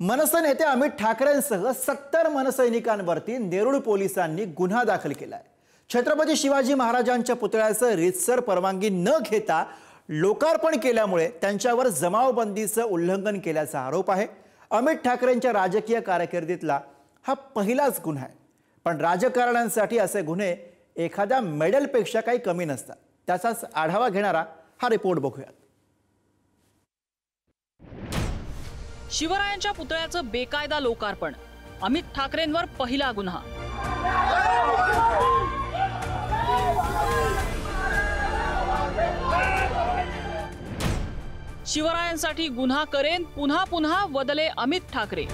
मनसे नेते अमित ठाकरेंसह 70 मनसैनिकांवरती नेरूळ पोलिसांनी गुन्हा दाखल केलाय। छत्रपती शिवाजी महाराजांच्या पुतळ्याचं रीतसर परवानगी न घेता लोकार्पण केल्यामुळे त्यांच्यावर जमावबंदीचं उल्लंघन केल्याचा आरोप आहे। अमित ठाकरेंच्या राजकीय कारकिर्दीतला हा पहिलाच गुन्हा आहे, पण राजकारण्यांसाठी असे गुन्हे एखाद्या मेडलपेक्षा काही कमी नसतात। त्याचाच आढावा घेणारा हा रिपोर्ट बघूया। शिवरायांच्या पुतळ्याचं बेकायदा लोकार्पण, अमित ठाकरेंवर पहिला गुन्हा। शिवरायांसाठी गुन्हा करेन पुन्हा पुन्हा वदले अमित ठाकरे।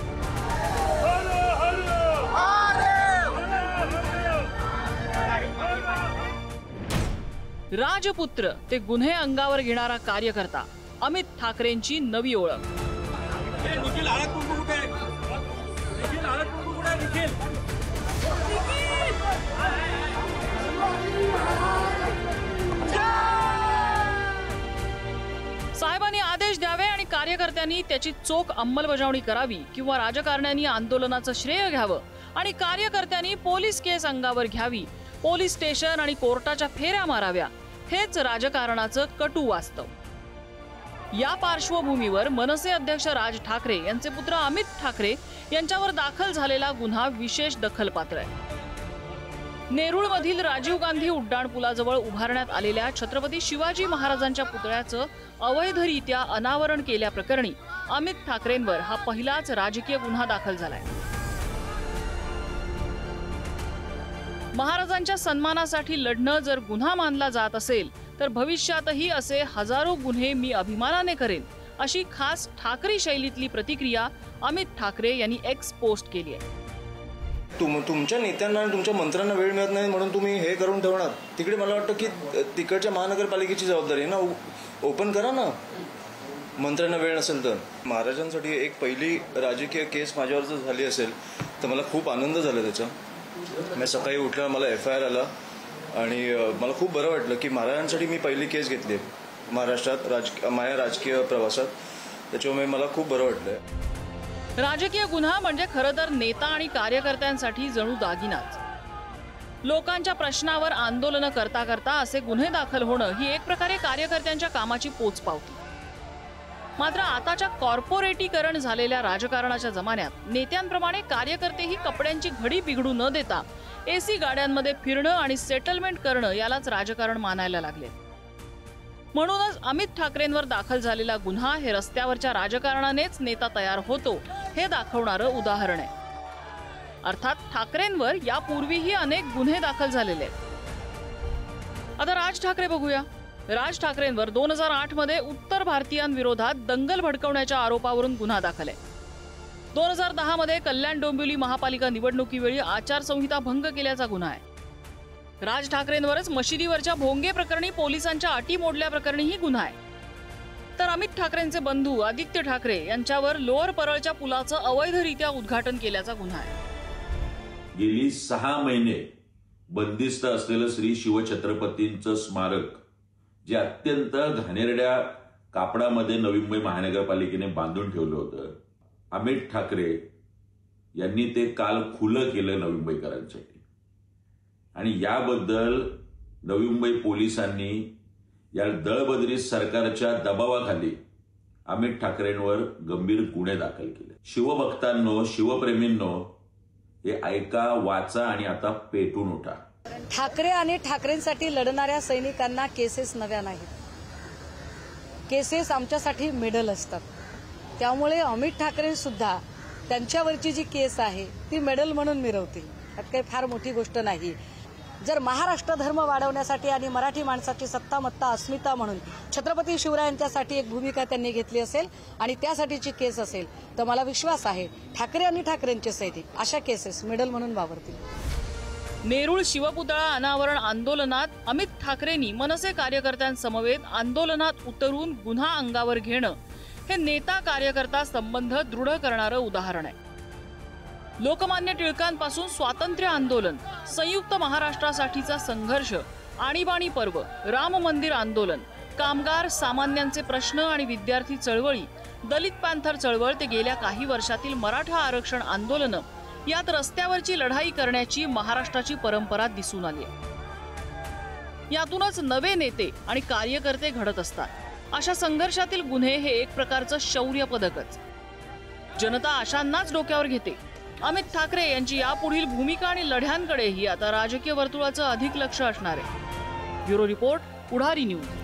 राजपुत्र ते गुन्हे अंगावर घेणारा कार्यकर्ता, अमित ठाकरेंची नवी ओळख। साहेबांनी आदेश द्यावे आणि कार्यकर्त्यांनी त्याची चोख अंमलबजावणी करावी, किंवा राजकारण्यांनी आंदोलनाचं श्रेय घ्यावं आणि कार्यकर्त्यांनी पोलीस केस अंगावर घ्यावी, पोलीस स्टेशन आणि कोर्टाच्या फेऱ्या माराव्या, हेच राजकारणाचं कटू वास्तव। या पार्श्वभूमीवर मनसे अध्यक्ष राज ठाकरे यांचे पुत्र अमित ठाकरे यांच्यावर दाखल झालेला गुन्हा विशेष दखलपात्र आहे। नेरूळमधील राजीव गांधी उड्डाणपुलाजवळ उभारण्यात आलेल्या छत्रपती शिवाजी महाराजांच्या पुतळ्याचं अवैधरित्या अनावरण केल्याप्रकरणी अमित ठाकरेंवर हा पहिलाच राजकीय गुन्हा दाखल झालाय। महाराजांच्या सन्मानासाठी लढणं जर गुन्हा मानला जात असेल तर भविष्यातही असे हजारो गुन्हे मी अभिमानाने करेन, अशी खास ठाकरे शैलीतली प्रतिक्रिया अमित ठाकरे यांनी एक्स पोस्ट केली आहे। तुमच्या नेत्यांना आणि तुमच्या मंत्र्यांना वेळ मिळत नाही म्हणून तुम्ही हे करून ठेवणार। तिकडे मला वाटतं की तिकडच्या महानगरपालिकेची जबाबदारी आहे ना, ओपन करा ना। मंत्र्यांना वेळ नसेल तर महाराजांसाठी एक पहिली राजकीय केस माझ्यावर जर झाली असेल तर मला खूप आनंद झाला त्याचा। मी सकाळी उठल्यावर मला FIR आला आणि मला खूप बरं वाटलं की महाराजांसाठी मी पहिली केस घेतली महाराष्ट्रात माझ्या राजकीय प्रवासात, त्याच्यामुळे मला खूप बरं वाटलंय। राजकीय गुन्हा म्हणजे खरं तर नेता आणि कार्यकर्त्यांसाठी जणू दागिनाच। लोकांच्या प्रश्नावर आंदोलन करता करता असे गुन्हे दाखल होणं ही एक प्रकारे कार्यकर्त्यांच्या कामाची पोचपावती। मात्र आताच्या कॉर्पोरेटीकरण झालेल्या राजकारणाच्या जमान्यात नेत्यांप्रमाणे कार्यकर्तेही कपड्यांची घडी बिघडू न देता AC गाड्यांमध्ये फिरणं आणि सेटलमेंट करणं यालाच राजकारण मानायला लागले। म्हणूनच अमित ठाकरेंवर दाखल झालेला गुन्हा हे रस्त्यावरच्या राजकारणानेच नेता तयार होतो हे दाखवणारं उदाहरण आहे। अर्थात ठाकरेंवर यापूर्वीही अनेक गुन्हे दाखल झालेले आहेत। आता राज ठाकरे बघूया। राज ठाकरेंवर 2008 मध्ये उत्तर भारतीयांविरोधात दंगल भडकवण्याच्या आरोपावरून गुन्हा दाखल आहे। 2010 मध्ये कल्याण डोंबिवली महापालिका निवडणुकीवेळी आचारसंहिता भंग केल्याचा गुन्हा आहे। राज ठाकरेंवरच मशिदीवरच्या भोंगे प्रकरणी पोलिसांच्या अटी मोडल्याप्रकरणीही गुन्हा आहे। तर अमित ठाकरेंचे बंधू आदित्य ठाकरे यांच्यावर लोअर परळच्या पुलाचं अवैधरित्या उद्घाटन केल्याचा गुन्हा आहे। गेली 6 महिने बंदिस्त असलेलं श्री शिवछत्रपतींचं स्मारक, जे अत्यंत घाणेरड्या कापडामध्ये नवी मुंबई महानगरपालिकेने बांधून ठेवलं होतं, अमित ठाकरे यांनी ते काल खुलं केलं नवी मुंबईकरांसाठी। आणि याबद्दल नवी मुंबई पोलिसांनी या दळबद्री सरकारच्या दबावाखाली अमित ठाकरेंवर गंभीर गुन्हे दाखल केले। शिवभक्तांनो, शिवप्रेमींनो, हे ऐका, वाचा आणि आता पेटून उठा। ठाकरे आणि ठाकरेंसाठी लढणाऱ्या सैनिकांना केसेस नव्या नाहीत, केसेस आमच्यासाठी मेडल असतात। त्यामुळे अमित ठाकरे सुद्धा त्यांच्यावरची जी केस आहे ती मेडल म्हणून मिरवतील, त्यात काही फार मोठी गोष्ट नाही। जर महाराष्ट्र धर्म वाढवण्यासाठी आणि मराठी माणसाची सत्तामत्ता अस्मिता म्हणून छत्रपती शिवरायांच्यासाठी एक भूमिका त्यांनी घेतली असेल आणि त्यासाठीची केस असेल तर मला विश्वास आहे ठाकरे आणि ठाकरेंचे सैनिक अशा केसेस मेडल म्हणून वावरतील। नेरूळ शिवपुतळा अनावरण आंदोलनात अमित ठाकरेंनी मनसे कार्यकर्त्यांसमवेत आंदोलनात उतरून गुन्हा अंगावर घेणं हे नेता कार्यकर्ता संबंध दृढ करणारं उदाहरण आहे। लोकमान्य टिळकांपासून स्वातंत्र्य आंदोलन, संयुक्त महाराष्ट्रासाठीचा संघर्ष, आणीबाणी पर्व, राम मंदिर आंदोलन, कामगार सामान्यांचे प्रश्न आणि विद्यार्थी चळवळी दलित पॅंथर चळवळ ते गेल्या काही वर्षातील मराठा आरक्षण आंदोलनं यात रस्त्यावरची लढाई करण्याची महाराष्ट्राची परंपरा दिसून आली आहे। यातूनच नवे नेते आणि कार्यकर्ते घडत असतात। अशा संघर्षातील गुन्हे हे एक प्रकारचं शौर्य पदकच। जनता अशांनाच डोक्यावर घेते। अमित ठाकरे यांची यापुढील भूमिका आणि लढ्यांकडेही आता राजकीय वर्तुळाचं अधिक लक्ष असणार आहे। ब्युरो रिपोर्ट, पुढारी न्यूज।